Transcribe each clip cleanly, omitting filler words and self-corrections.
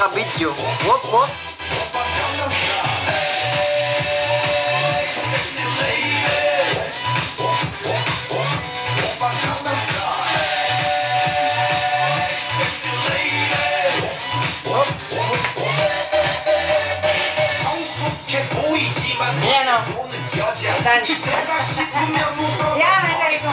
naka-video. Wop, wop. Ayan o. Itan. Yan, ang lagi ko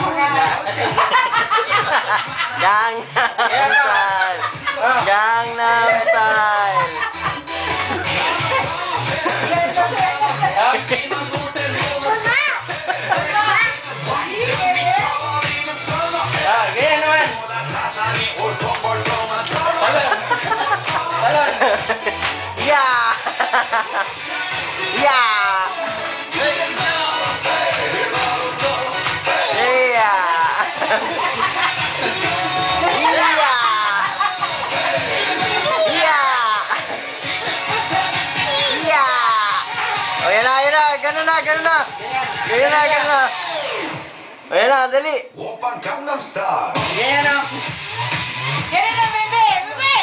Gangnam Style. Gangnam Style. Ganyan naman. Talon. Talon. Yeah. Yeah. Oh, yan na. Ganun na. Ganun na. Oh, yan na, dali. Oppa Gangnam Style. Ganyan o. Ganyan na, bebe! Bebe!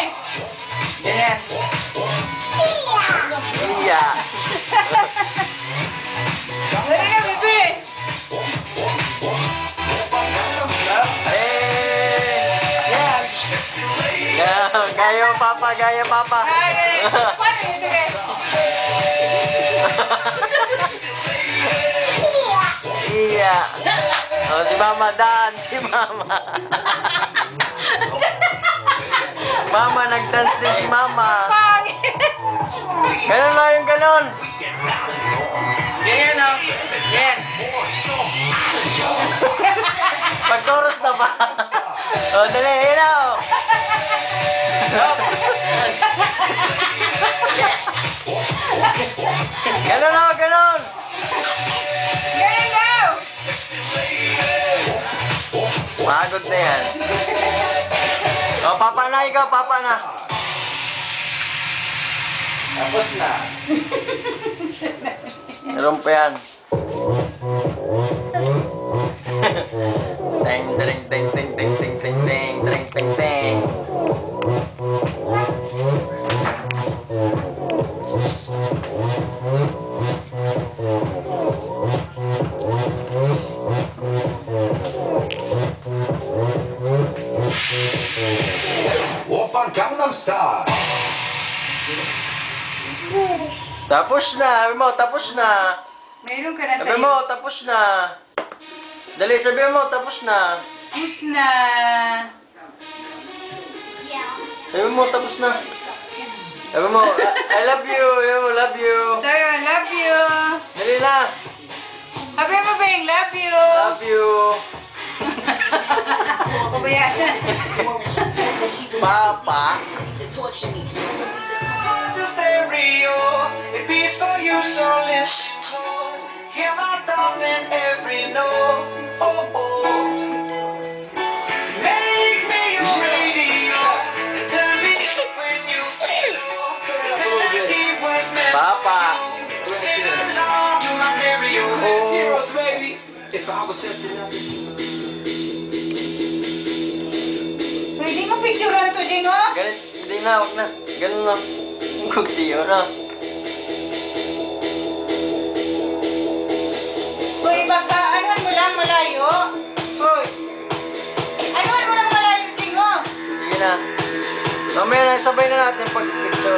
Ganyan. Yeah. Ganyan na, bebe! Yan. Gaya papa. Ah, ganyan. Paano yun, bebe? Iya. Oh, si Mama si Mama. Mama, nag-dance din si Mama. Pangit! Ganun na yung ganun. Ganyan o. Ganyan. Pag-chorus na ba? Oh, dali, yun na. Oh. Ganun na, ganun. Ganyan daw! Pagod na yan. Oh, papa na ikaw, papa na. Tapos na. Meron pa yan. Teng, teng, teng, teng, teng, teng, teng, teng, teng, teng, teng. Oppa Gangnam Style. Tapos na, sabi mo, tapos na. Meron ka na Sabi sa'yo. mo, tapos na. Dali, sabi mo, tapos na. Tapos na. Sabi mo, tapos na. Sabi mo, I love you, love you. Tayo, love you. Dali na, Habi mo, Beng, love you. love you. Kabayasan. Papa. Stereo, it beats for you, so listen close. Hear my thoughts in every note. Oh, oh. Make me your radio, and turn me up when you feel low. This melody was meant Papa. for you. Sing along to my stereo. Zeros, baby. If I was just another. Pwede mo picturean to, Jing, oh? Ganun, hindi na, huwag na. Ganun na. Kugsiyo na. Uy, baka anuhan mo lang malayo. Uy. Anuhan mo lang malayo, Jing, oh? Sige na. Mamaya na, sabay na natin pag-picture.